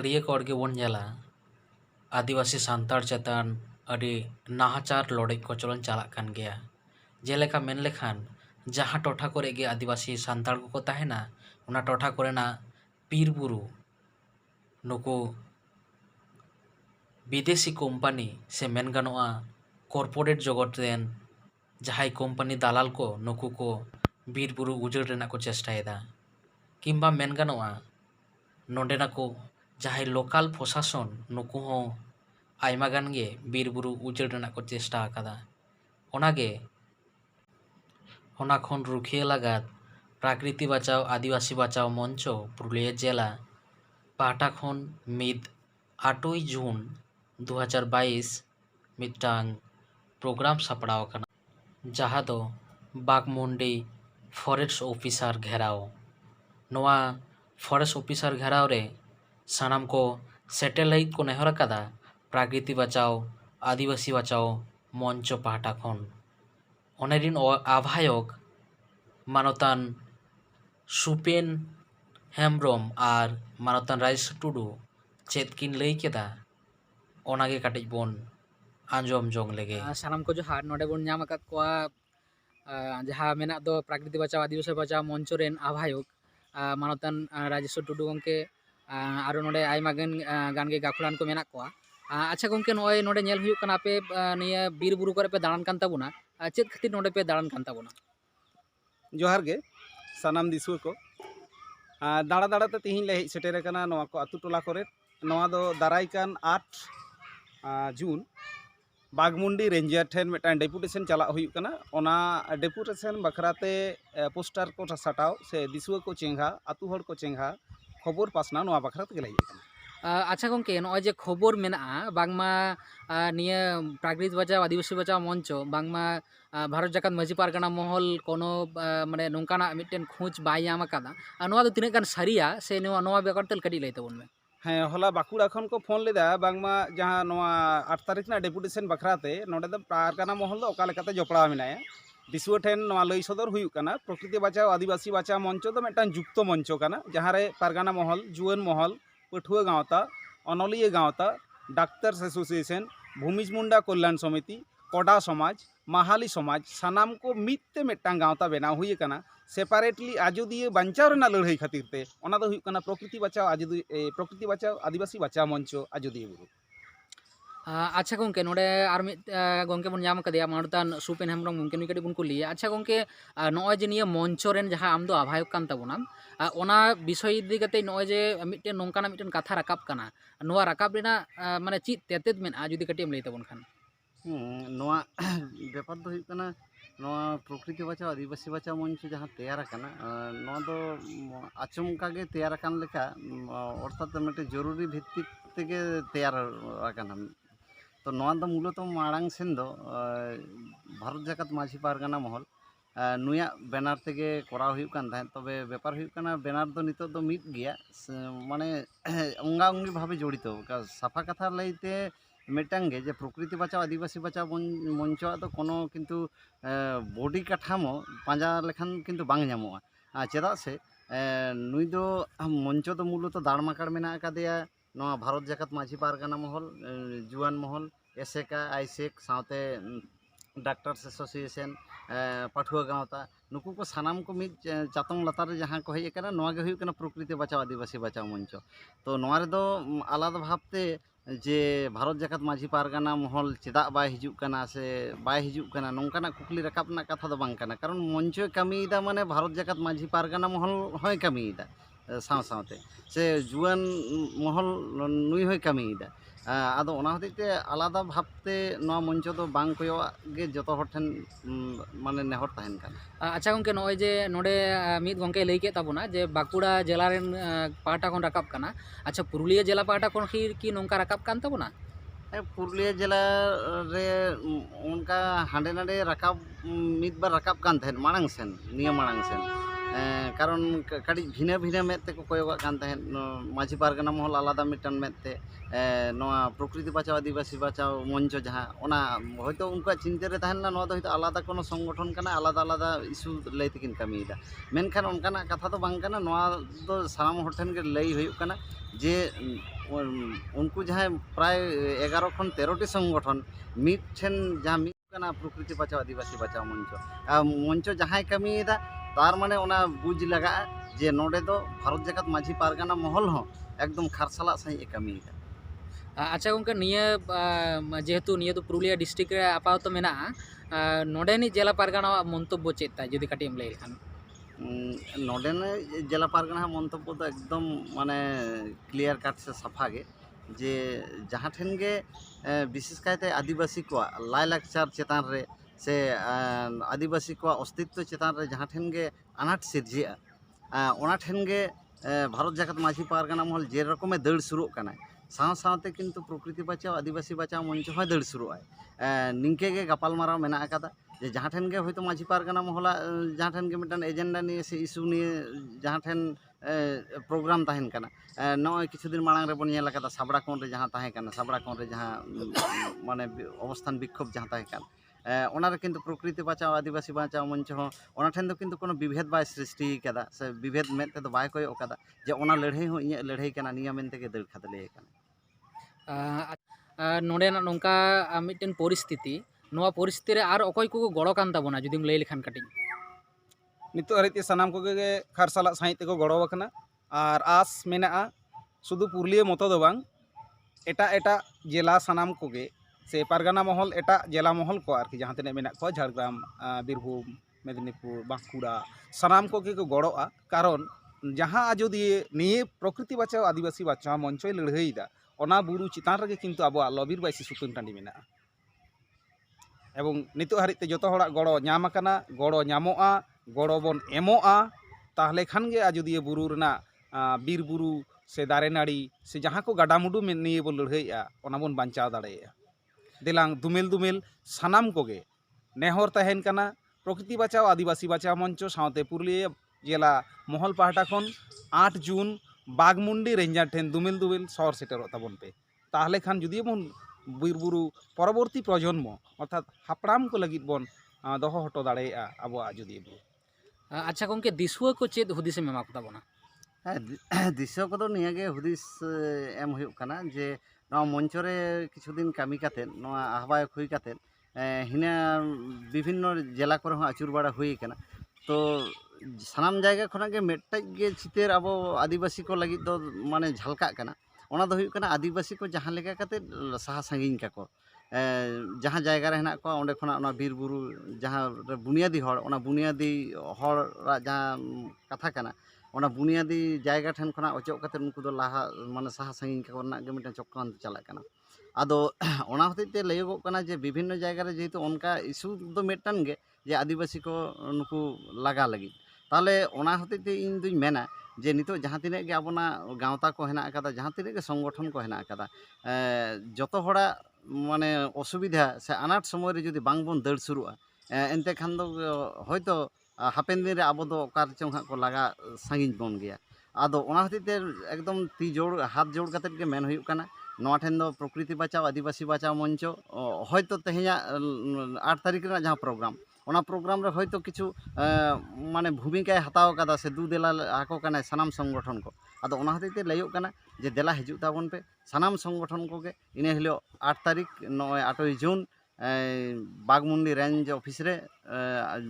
ᱱᱟᱹᱲᱤᱭᱟᱹ ᱠᱚᱲ ᱜᱮᱵᱚᱱ ᱧᱮᱞᱟ आदिवासी सांतार चेतान अड़ी नाहाचार लड़ाई कचलन चालाक कान गया। जेलेका मेन लेखान जहाँ टोठा करे गे आदिवासी सांतार को ताहेना उना टोठा करेना पीर बुरु नुकु विदेशी कोम्पानी से मेन गानोआ कॉर्पोरेट जगत रेन जहाई कोम्पानी दालाल को नुकु को बीर बुरु उजड़ रेना को चेष्टायेदा किंबा मेन गानोआ नोंडेना को जहाई लोकल प्रशासन नुकु हो आयमा गान गे बीर बुरु उजड़ रेना को चेष्टा आकादा। ओनागे ओना खन रुखिया लागात प्राकृति बचाओ आदिवासी बचाओ मंचो पुरुलिया जिला पाहटा खन मिद 8 जून 2022 मिटांग प्रोग्राम सापड़ाव कना जहाँ दो बागमुंडी फॉरेस्ट ऑफिसर घेराव नोआ फॉरेस्ट ऑफिसर घेराव रे सानाम को सैटेलाइट को नेहर कदा प्राकृति बचाओ आदिवासी बचाओ मंचो पाहटा खन ओनेरिन आभायक मानतान सुपेन हेम्ब्रम और मानतान राजेश टुडू चेत किन लई केदा ओनागे काटिज बोन आंजोम जोंग लेगे। सानाम को जोहार नोडे बोन ᱧᱟᱢ ᱟᱠᱟᱫ ᱠᱚᱣᱟ ᱡᱟᱦᱟᱸ ᱢᱮᱱᱟᱜ ᱫᱚ ᱯᱨᱟᱠᱨᱤᱛᱤ ᱵᱟᱪᱟᱣ ᱟᱹᱫᱤᱵᱟᱹᱥᱤ ᱵᱟᱪᱟᱣ ᱢᱚᱧᱪᱚ ᱨᱮᱱ ᱟᱵᱷᱟᱭᱚᱠ ᱢᱟᱱᱚᱛᱟᱱ ᱨᱟᱡᱮᱥᱣᱚᱨ ᱴᱩᱰᱩ ᱜᱚᱢᱠᱮ ᱟᱨᱚ ᱱᱚᱰᱮ ᱟᱭᱢᱟ ᱜᱟᱱ ᱜᱮ ᱜᱟᱹᱠᱷᱩᱲᱟᱱ ᱠᱚ ᱢᱮᱱᱟᱜ ᱠᱚᱣᱟ। ᱟᱪᱪᱷᱟ ᱜᱚᱢᱠᱮ ᱱᱚᱜᱼᱚᱭ ᱱᱚᱰᱮ ᱧᱮᱞ ᱦᱩᱭᱩᱜ ᱠᱟᱱᱟ ᱟᱯᱮ ᱱᱤᱭᱟᱹ ᱵᱤᱨ ᱵᱩᱨᱩ ᱠᱚᱨᱮ ᱯᱮ ᱫᱟᱬᱟᱱ ᱠᱟᱱ ᱛᱟᱵᱚᱱᱟ ᱪᱮᱫ ᱠᱷᱟᱹᱛᱤᱨ ᱱᱚᱰᱮ ᱯᱮ ᱫᱟᱬᱟᱱ ᱠᱟᱱ ᱛᱟᱵᱚᱱᱟ? जोहार गे सानाम दिसुआ को दाड़ा दाड़ा ते तिहिन ले हेज सेटेर कना नोआ को आतु टोला करे नोआ दो दाराय कान 8 जून बागमुंडी रेंजर ठेन मेटान डेपुटेशन चला हुई कना ओना डेपुटेशन बखराते पोस्टर को सटाव से दिसुआ को चेंगा आतु हर को चेंगा खबर पासना नोआ बखराते गेले कना। अच्छा गंके नॉय जे खबर मेना बांगमा निया प्राकृतिक बचाव आदिवासी बचाव मंचो बांगमा भारत जाकात माझी पारगाना महल कोनो माने नोंकाना मिटेन खोज बाय याम कादा नोआ दो तिने गान सारिया से नोआ बेकरतेल कडी लई तबन में। हाँ हला बाकुड़ा खन को फोन लेदा बांगमा जहाँ नोआ 8 तारीख ना डेपुटेशन बखराते नोडे दो पारगाना महल दो ओका लेकाते जपड़ा मेनाया दिसुआ ठेन नोआ लई सदर हुई कना प्रकृति बचाव आदिवासी बचाव मंचो दो मेटान जुक्त मंचो कना जहाँ रे पारगाना महल जुआन महल पठुआ गाँवता अनलिया गाँवता डाक्टर्स एसोसिएशन भूमिज मुंडा कल्याण समिति कोडा समाज माहाली समाज सानाम को मित्ते मेटांग गाँवता बेना हुई कना सेपारेटली आजोदिया बचाव रेना लड़ाई खातिर ते ओना दो हुई कना प्रकृति बचाव आदिवासी बचाव मंचो आजोदिया बुरु। अच्छा गंके नोडे आर मिद गंके बन ᱧᱟᱢ कदिया मानतान सुपेन हेम्ब्रम गंके नुई कटी बन कुलिया। अच्छा गंके नॉय जे निया मंचो रेन जहां आम दो आभायक कान ताबोना ओना विषय इदि कते नॉय जे मिटन नोंकाना मिटन कथा राकाब काना नोआ राकाब रेना माने चित तेतेद मेना जुदी कटी एम लई ताबोन खान। नोआ बेपार दो हुई कना नोआ प्रकृति बचाव आदिवासी बचाव मंच जहाँ तैयार कना नोआ दो आचमका गे तैयार कान लेका अर्थात मिटे जरूरी भित्तिक तेगे तैयार काना। तो नोआ दो मूलत माड़ांग सेन दो भारत जाकात माझी पारगाना महल नुया बैनार तेगे कोराव हुई कान थाहे तबे बेपार हुई कना बैनार दो नितो दो मिद गिया माने अंगा अंगी भावे जड़ित साफा कथा लईते मिटांग गे जे प्रकृति बचाव आदिवासी बचाव मंचो तो कोनो किन्तु बॉडी काठामो पांजा लेखान किन्तु बांग ᱧᱟᱢᱚᱜᱼᱟ चेदा से नुई दो मंचो दो मूलत दाड़माकाड़ मेना कादेया नोआ भारत जाकात माझी पारगाना महल जुआन महल एसेका आइसेक साथे डाक्टर्स एसोसिएशन पठुआ गाँवता नुकु को सानाम को मिद चातोंग लतार जहाँ को हेज कना नोआ गे हुई कना प्रकृति बचाव आदिवासी बचाव मंचो। तो नोआ रे दो आलादा भावते जे भारत जाकात माझी पारगाना महल चेदा बाय हिजुक कना से बाय हिजुक कना नोंकाना कुकली रकाबना कथा दो बांग कना कारण मंचो कमीदा माने भारत जाकात माझी पारगाना महल होय कमीदा साव सावते से जुआन महल नुई होय कमीदा आदो ओना हतेते आलादा भावते नोआ मंचो दो बांग कोयो गे जतो हर ठेन माने नेहर ताहेन काना। अच्छा गंके नॉय जे नोडे मिद गंके लई के ताबोना जे बाकुड़ा जिला रेन पाटा कोन राकाब काना अच्छा पुरुलिया जिला पाटा कोन की नोंका राकाब कान ताबोना? पुरुलिया जिला रे उनका हांडे नाडे राकाब मिद बार राकाब कान थाहेन माड़ांग सेन निया माड़ांग सेन कारण कड़ी भिना भिना मेते को कोयोगा कान थाहेन माझी पारगाना महल आलादा मिटान मेते नोआ प्रकृति बचाव आदिवासी बचाव मंचो जहाँ ओना होयतो उनका चिंता रे ताहेन नोआ दो होयतो आलादा कोनो संगठन काना आलादा आलादा इशू लई तेकिन कामीदा मेनखान उनकाना कथा दो बांग काना नोआ दो सानाम हर ठेन गे लई हुयुग काना जे उनको जहाँ प्राय 11 खन 13टी संगठन मिठन जहाँ मिलना प्रकृति बचाओ आदिवासी बचाओ मंचो जहाँ कमीदा तार माने ओना बुझ लगा जे नोडे दो भारत जगत माझी पारगाना महल हो एकदम खारसाला सही कमीदा। अच्छा गंके निया जेहेतु निया तो पुरुलिया डिस्ट्रिक्ट रे आपातत मेना नोडेनी जिला पारगाना मंतब्य चेता जुदी काटिम लay लेखान नोडेने जिला पारगाना मंतब्य तो एकदम माने क्लियर कट से सफा गे जे जहाँ ठेन गे विशेष कायते आदिवासी को लायलाकचार चेतान रे से आदिवासी को अस्तित्व चेतान रे जहाँ ठेन गे अनाट सिरजिया ओना ठेन गे भारत जगत माझी पारगाना महल जे रकमे दड़ शुरू कना साव सावते किंतु प्रकृति बचाओ आदिवासी बचाओ मंच हो दड़ शुरू निंके गे गपालमाराव मेना अकादा जे जहाँ ठेन गे होयतो माझी पारगाना महला जहाँ ठेन गे मिटन एजेंडा निये से इशू निये जहाँ ठेन प्रोग्राम तहन कना नय किछु दिन मांग रे बन नेल अकादा साबड़ा कोन रे जहाँ तहन कना साबड़ा कोन रे जहाँ माने अवस्थान विक्षोभ जहाँ तहन कना ओना रे किंतु प्रकृति बचाओ आदिवासी बचाओ मंच हो ओना ठेन दो किंतु कोनो विभेद बाय सृष्टि कदा से विभेद में ते दो बाय कोय ओकादा जे ओना लड़ाई हो इnya लड़ाई कना निया मेनते के दड़ खादले कना नोडेना नोंका मिटन परिस्थिति नोआ परिस्थिति रे आर अकय को गड़ो कान ताबोना जुदीम लay लेखान काटिं नितो हरिते सानाम को गे खारसाला साहित को गड़ो वकना और आस मेना शुधु पुरुलिया मतो दो बांग एटा एटा जिला सानाम को गे से पारगाना महल एटा जिला महल को आरकी जहाँ तिने मेना को झारग्राम बीरभूम मेदिनीपुर बांकुड़ा सानाम को गे को गड़ोआ कारण जहाँ आजोदिए निये प्रकृति बचाओ आदिवासी बचाओ मंचोय लड़ाईदा ओना बुरु चितान रगे किंतु आबो लबिर बाइसी सुतुन टांडी मेना एवं नितो हरिते जतो हड़ा गड़ो नाम आकाना गड़ो नामोआ गड़ो बन एमोआ ताहले खान गे आजोदिए बुरु रना बीर बुरु से दारे नाड़ी से जहाँ को गाडामुडू में निये बो लड़ाईआ ओना बन बांचाव दाड़ेया दिलांग दुमेल दुमेल सानाम कोगे नेहर तहन कना प्रकृति बचाओ आदिवासी बचाओ मंचो सावते पुरुलिया जिला महल पाहटा खन 8 जून बागमुंडी रेंजार ठेन दुमेल दुमेल शहर सेटेरो ताबन पे ताहले खान जुदी बन बीरबुरु परवर्ती प्रजन्म अर्थात हापड़ाम को लगित बन दोहो हटो दाड़ेया आबो जुदी अच्छा गंके दिसुआ को चेद हुदिस एमा को ताबोना दिशा को तो निया गे हुदिस एम हुयुक कना जे नवा मंच रे किछु दिन कामी काते नवा आह्वायक हुई काते हिना विभिन्न जिला करे आचुर बाड़ा हुई कना तो सानाम जायगा खना गे मेटटाज गे चितेर अब आदिवासी को लगी दो माने झलका कना ओना दो हुयुक कना आदिवासी को जहाँ लेका काते साहा सांगिन काको जहाँ जायगा रे हेना को ओंडे खना ओना बीर बुरु जहाँ बुनियादी हड़ ओना बुनियादी हड़ जहाँ कथा कना ओना बुनियादी जायगा ठेन खना अचोक काते उनको दो लाहा माने साहा सांगिन काको ना गे मिटन चक्रांत चला कना आदो ओना होते लयगोग कना जे विभिन्न जायगा रे जेहेतु उनका इशू दो मेटन गे जे आदिवासी को नुकु लगा लगी ताले ओना होते इन दुई मेना जे नितो जहाँ तिने गे आबोना गावता को हेना अकादा जहाँ तिने गे संगठन को हेना अकादा जतो हड़ा माने असुविधा से अनाट समय रे जुदी बांग बोन दड़ शुरुआ एनते खान दो होयतो हापेन दिन रे आबो दो ओकार चों हा को लगा सांगिन बोन गया आदो ओना होते एकदम ती जोड़ हाथ जोड़ काते गे मेन हुयुक कना नवा ठेन दो प्रकृति बचाओ आदिवासी बचाओ मंचो होयतो तेहेया 8 तारीख रे जहाँ प्रोग्राम ओना प्रोग्राम रे होयतो किछु माने भूमिका हताव कदा से दू देला आको कना सानाम संगठन को आदो ओना होते लयुक कना जे देला हिजुक ताबन पे सानाम संगठन को गे इने हिलो 8 तारीख 8 जून बागमुंडी रेंज ऑफिस रे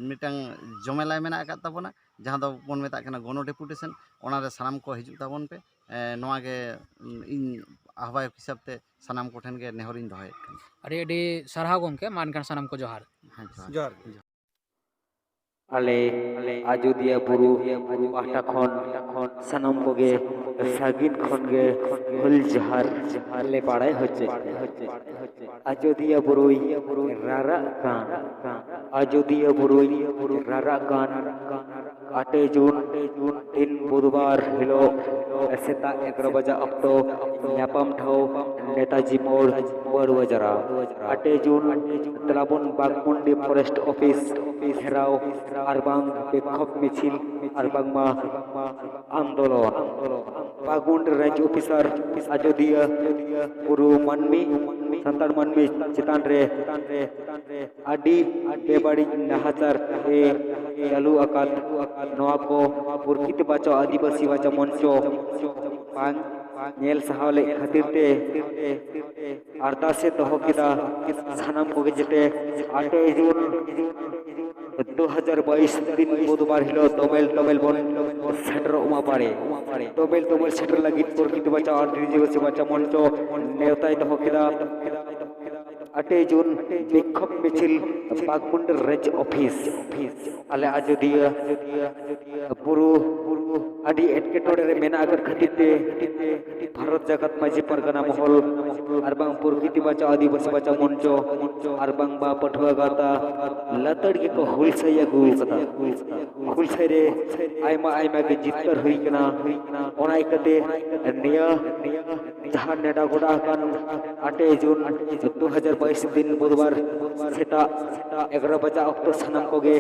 मिटंग जमेला मेना आका ताबोना जहाँ दो बन मेता कना गण डेपुटेशन ओना रे सानाम को हिजुक ताबन पे नवा गे इन आह्वायक हिसाब ते सानाम को ठेन गे नेहरिन दोहय अरे एडी सरहाव गंके मानकान सानाम को जोहार जोहार आले आजोदिया बुरु पाहटा खन सानाम कोगे सागिन खन गे हुल जहार ले पाड़ाय होचे आजोदिया बुरुई रारा गान आजोदिया बुरुई रारा गान 8 जून दिन बुधवार हिलो सेता 11 बजे अक्तो न्यापाम ठाव नेताजी मोड़ बड़ुआजरा 8 जून तलाबन बागमुंडी फॉरेस्ट ऑफिस घेराव आरबांग विक्षोभ मिছিল आरबांगमा आंदोलन बागमुंडी रेंज ऑफिसर आजोदिया बुरु मानमी संतान मानमी चितान रे आदि बेबाड़ी नाहाचार चालू आकाद नवा को प्रकृति बचाओ आदिवासी बचाओ मंचो बांग ᱧᱮᱞ ᱥᱟᱦᱟᱣ ᱞᱮ ᱠᱷᱟᱹᱛᱤᱨ ᱛᱮ ᱟᱨᱫᱟᱥᱮ ᱫᱚᱦᱚ ᱠᱮᱫᱟ ᱥᱟᱱᱟᱢ ᱠᱚᱜᱮ ᱡᱟᱛᱮ 8 ᱡᱩᱱ 2022 दिन बुधवार हिलो तोमेल बन सेटर उमा पारे तोमेल सेटर लगी प्रकृति बचाओ आदिवासी बचाओ मंचो नेवताय दहो केदा 8 जून विक्षोभ मिছিল बागमुंड रेंज ऑफिस आले आजोदिया बुरु आदि एटकेटोड़े रे मेना अगर खातिर ते भारत जगत माझी परगना महल अरबांग प्रकृति बचाओ आदिवासी बचाओ मंचो अरबांग बा पठुआ गाता लतड़ के को हुलसैया गुल कता हुलसै रे आयमा आयमा के जितकर हुई कना ओनाय कते निया जहां नेडा गोडा कान 8 जून 2022 दिन बुधवार सेता 11 बजा अक्टो सनम कोगे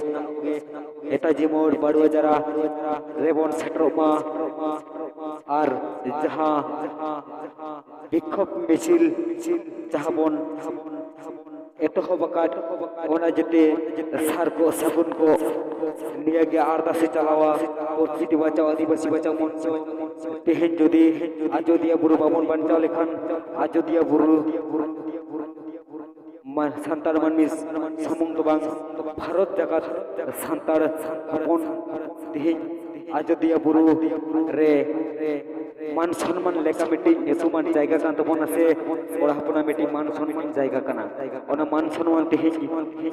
नेताजी मोड़ बड़ुआ जरा रेबन सेटरोमा और जहां विक्षोभ मिছিল जहां बन एतहबकाट ओना जते सार को सगुन को नियागे आरदास चलावा प्रकृति बचाओ आदिवासी बचाओ मंच तेहेन जदि आजोदिया बुरु बाबन बांचाव लेखान आजोदिया बुरु सान्तार मानमि सामुंग दो बांग भारत जगत सान्तार हपन तेहेन आजोदिया बुरु रे मान सम्मान लेका मिट्टी नेसुमान जायगा कान तबोना से ओड़ा हपना मिट्टी मान सम्मान जायगा काना ओना मान सम्मान तेहेन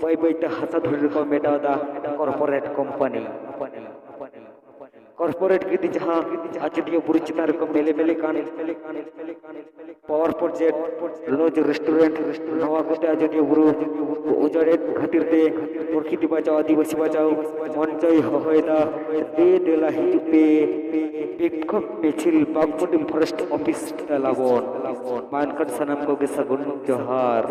बाय बाय ते हासा धुरी को मेटादा कॉर्पोरेट कंपनी कॉर्पोरेट की जहां आजोदिया बुरु चितार को मेले कान पावर प्रोजेक्ट लॉज रेस्टोरेंट नवा कोते आजोदिया बुरु उजड़े खातिर ते प्रकृति बचाओ आदिवासी बचाओ मंचय होयदा दे देला हितुपे विक्षोभ मिছিল बागमुंडी फॉरेस्ट ऑफिस तलाबन मानकट सनम को के सगुन जोहार